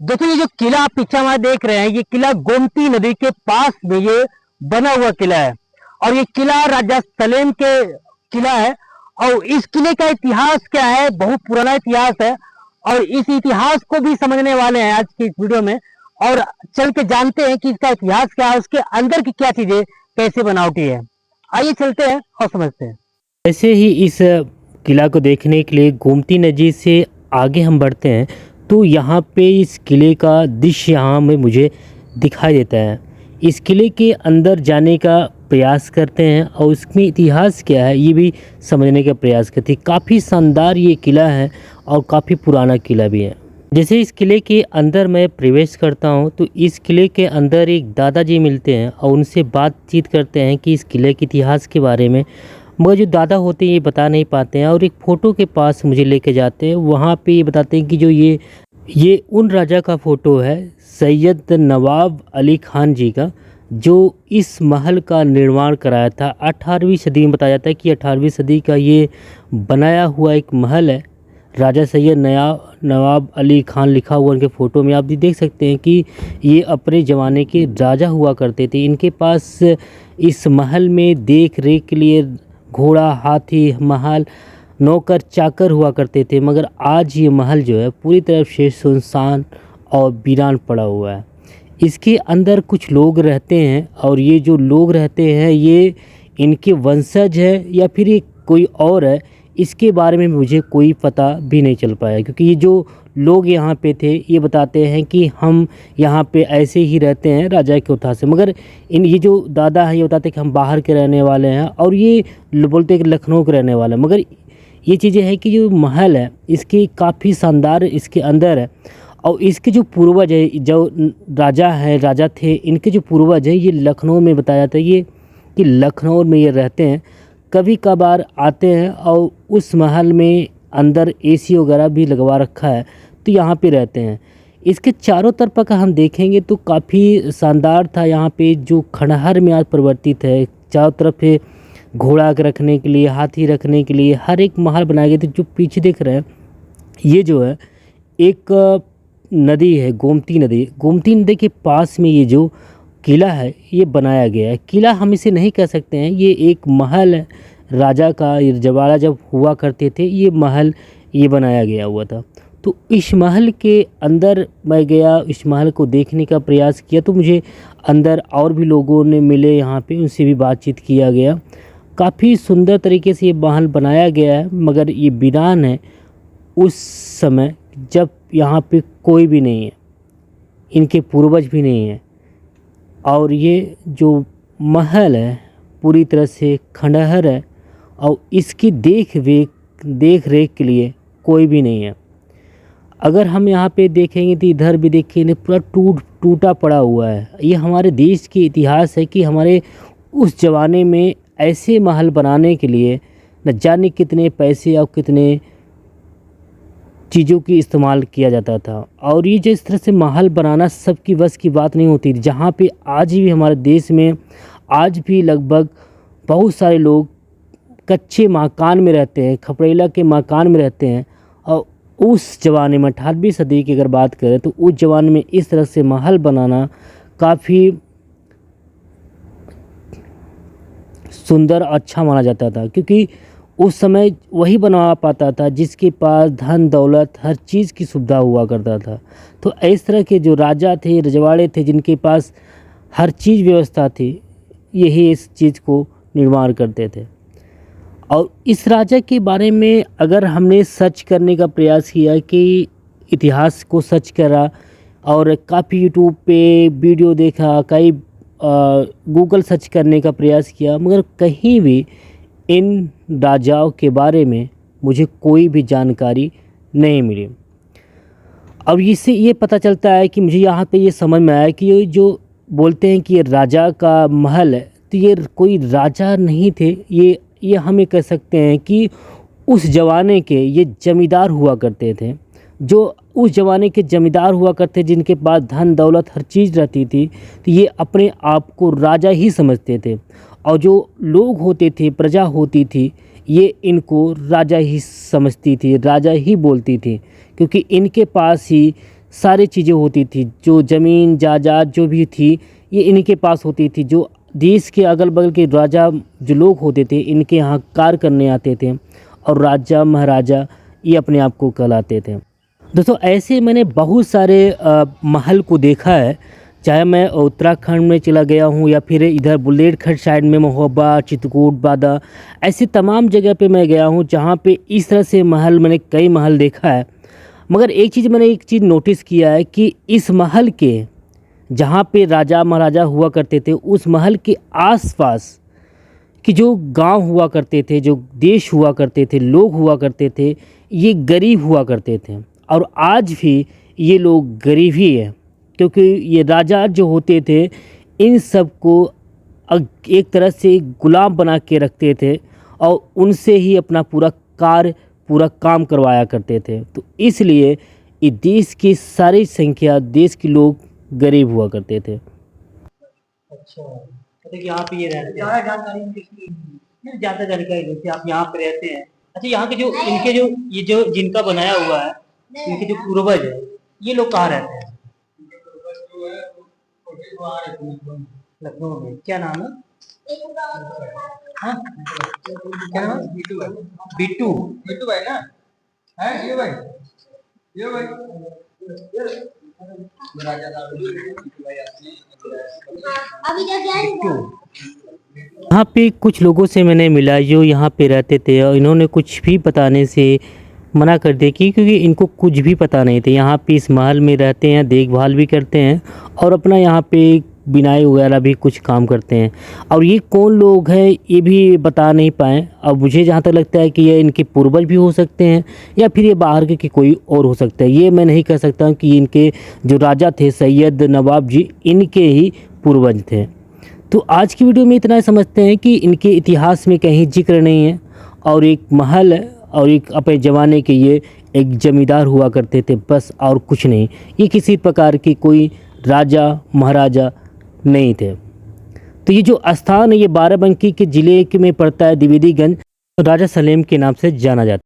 देखिए ये जो किला आप पिक्चर में देख रहे हैं, ये किला गोमती नदी के पास में ये बना हुआ किला है। और ये किला राजा सलेम के किला है। और इस किले का इतिहास क्या है, बहुत पुराना इतिहास है। और इस इतिहास को भी समझने वाले हैं आज की इस वीडियो में। और चल के जानते हैं कि इसका इतिहास क्या है, उसके अंदर की क्या चीजें कैसे बनावटी है। आइए चलते हैं और समझते हैं। ऐसे ही इस किला को देखने के लिए गोमती नदी से आगे हम बढ़ते हैं तो यहाँ पे इस किले का दृश्य यहाँ में मुझे दिखाई देता है। इस किले के अंदर जाने का प्रयास करते हैं और इसमें इतिहास क्या है ये भी समझने का प्रयास करते हैं। काफ़ी शानदार ये किला है और काफ़ी पुराना किला भी है। जैसे इस किले के अंदर मैं प्रवेश करता हूँ तो इस किले के अंदर एक दादाजी मिलते हैं और उनसे बातचीत करते हैं कि इस किले के इतिहास के बारे में। मगर जो दादा होते हैं ये बता नहीं पाते हैं और एक फ़ोटो के पास मुझे लेके जाते हैं। वहाँ पे ये बताते हैं कि जो ये उन राजा का फ़ोटो है, सैयद नवाब अली ख़ान जी का, जो इस महल का निर्माण कराया था 18वीं सदी में। बताया जाता है कि 18वीं सदी का ये बनाया हुआ एक महल है। राजा सैयद नवाब अली ख़ान लिखा हुआ उनके फ़ोटो में आप भी देख सकते हैं कि ये अपने ज़माने के राजा हुआ करते थे। इनके पास इस महल में देख रेख के लिए घोड़ा, हाथी, महल, नौकर, चाकर हुआ करते थे। मगर आज ये महल जो है पूरी तरह से सुनसान और वीरान पड़ा हुआ है। इसके अंदर कुछ लोग रहते हैं और ये जो लोग रहते हैं ये इनके वंशज है या फिर ये कोई और है, इसके बारे में मुझे कोई पता भी नहीं चल पाया। क्योंकि ये जो लोग यहाँ पे थे ये बताते हैं कि हम यहाँ पे ऐसे ही रहते हैं राजा के उत्साह से। मगर ये जो दादा हैं ये बताते हैं कि हम बाहर के रहने वाले हैं और ये बोलते हैं कि लखनऊ के रहने वाले हैं। मगर ये चीज़ें हैं कि जो महल है इसकी काफ़ी शानदार इसके अंदर है। और इसके जो पूर्वज है, जो राजा थे, इनके जो पूर्वज हैं ये लखनऊ में बताया जाता है ये कि लखनऊ में ये रहते हैं। कभी कभार आते हैं और उस महल में अंदर एसी वगैरह भी लगवा रखा है तो यहाँ पे रहते हैं। इसके चारों तरफ का हम देखेंगे तो काफ़ी शानदार था। यहाँ पे जो खंडहर में आज परिवर्तित है, चारों तरफ है घोड़ा रखने के लिए, हाथी रखने के लिए हर एक महल बनाए गए थे। जो पीछे देख रहे हैं ये जो है एक नदी है, गोमती नदी। गोमती नदी के पास में ये जो किला है ये बनाया गया है। किला हम इसे नहीं कह सकते हैं, ये एक महल है राजा का। रजवाड़ा जब हुआ करते थे ये महल ये बनाया गया हुआ था। तो इस महल के अंदर मैं गया, इस महल को देखने का प्रयास किया तो मुझे अंदर और भी लोगों ने मिले, यहाँ पे उनसे भी बातचीत किया गया। काफ़ी सुंदर तरीके से ये महल बनाया गया है। मगर ये वीरान है उस समय जब यहाँ पे कोई भी नहीं है, इनके पूर्वज भी नहीं है। और ये जो महल है पूरी तरह से खंडहर है और इसकी देख रेख के लिए कोई भी नहीं है। अगर हम यहाँ पे देखेंगे तो इधर भी देखेंगे पूरा टूटा पड़ा हुआ है। ये हमारे देश की इतिहास है कि हमारे उस ज़माने में ऐसे महल बनाने के लिए न जाने कितने पैसे और कितने चीज़ों की इस्तेमाल किया जाता था। और ये जो इस तरह से महल बनाना सबकी बस की बात नहीं होती थी। जहाँ पे आज भी हमारे देश में आज भी लगभग बहुत सारे लोग कच्चे मकान में रहते हैं, खपरेला के मकान में रहते हैं। और उस ज़माने में 18वीं सदी की अगर बात करें तो उस ज़माने में इस तरह से महल बनाना काफ़ी सुंदर अच्छा माना जाता था। क्योंकि उस समय वही बना पाता था जिसके पास धन दौलत हर चीज़ की सुविधा हुआ करता था। तो इस तरह के जो राजा थे, रजवाड़े थे, जिनके पास हर चीज़ व्यवस्था थी, यही इस चीज़ को निर्माण करते थे। और इस राजा के बारे में अगर हमने सर्च करने का प्रयास किया कि इतिहास को सर्च करा और काफ़ी यूट्यूब पे वीडियो देखा, कई गूगल सर्च करने का प्रयास किया, मगर कहीं भी इन राजाओं के बारे में मुझे कोई भी जानकारी नहीं मिली। अब इससे ये पता चलता है कि मुझे यहाँ पे ये समझ में आया कि ये जो बोलते हैं कि ये राजा का महल है तो ये कोई राजा नहीं थे। ये हम ये कह सकते हैं कि उस ज़माने के ये जमींदार हुआ करते थे। जो उस ज़माने के जमींदार हुआ करते जिनके पास धन दौलत हर चीज़ रहती थी तो ये अपने आप को राजा ही समझते थे। और जो लोग होते थे, प्रजा होती थी, ये इनको राजा ही समझती थी, राजा ही बोलती थी। क्योंकि इनके पास ही सारी चीज़ें होती थी, जो ज़मीन जायदाद जो भी थी ये इनके पास होती थी। जो देश के अगल बगल के राजा जो लोग होते थे इनके यहाँ कार्य करने आते थे और राजा महाराजा ये अपने आप को कहलाते थे। दोस्तों ऐसे मैंने बहुत सारे महल को देखा है, चाहे मैं उत्तराखंड में चला गया हूँ या फिर इधर बुंदेलखंड साइड में महोबा, चित्रकूट, बादा, ऐसी तमाम जगह पे मैं गया हूँ जहाँ पे इस तरह से महल मैंने कई महल देखा है। मगर एक चीज़ नोटिस किया है कि इस महल के जहाँ पे राजा महाराजा हुआ करते थे उस महल के आसपास कि जो गांव हुआ करते थे, जो देश हुआ करते थे, लोग हुआ करते थे, ये गरीब हुआ करते थे और आज भी ये लोग गरीब ही है, क्योंकि ये राजा जो होते थे इन सब को एक तरह से गुलाम बना के रखते थे और उनसे ही अपना पूरा काम करवाया करते थे। तो इसलिए ये देश की सारी संख्या देश के लोग गरीब हुआ करते थे। अच्छा, तो यहाँ पे ये रहते हैं। ज़्यादा जानकारी नहीं, ज़्यादा जानकारी जैसे आप यहाँ पे रहते हैं। अच्छा, यहाँ के जो इनके जो ये जो जिनका बनाया हुआ है, इनके जो पूर्वज है, ये लोग कहाँ रहते हैं? लखनऊ में। क्या नाम है? हाँ? क्या नाम है? बिट्टू। बिट्टू भाई ना? है ये भाई? ये भाई? यहाँ पे कुछ लोगों से मैंने मिला जो यहाँ पे रहते थे और इन्होंने कुछ भी बताने से मना कर दिया क्योंकि इनको कुछ भी पता नहीं था। यहाँ पे इस महल में रहते हैं, देखभाल भी करते हैं और अपना यहाँ पे बिनाई वगैरह भी कुछ काम करते हैं। और ये कौन लोग हैं ये भी बता नहीं पाए। और मुझे जहाँ तक लगता है कि ये इनके पूर्वज भी हो सकते हैं या फिर ये बाहर के कोई और हो सकता है। ये मैं नहीं कह सकता हूँ कि इनके जो राजा थे सैयद नवाब जी इनके ही पूर्वज थे। तो आज की वीडियो में इतना ही समझते हैं कि इनके इतिहास में कहीं जिक्र नहीं है और एक महल है और एक अपने ज़माने के ये एक जमींदार हुआ करते थे बस, और कुछ नहीं। ये किसी प्रकार की कोई राजा महाराजा नहीं थे। तो ये जो स्थान है ये बाराबंकी के ज़िले में पड़ता है, द्विवेदीगंज, राजा सलेम के नाम से जाना जाता है।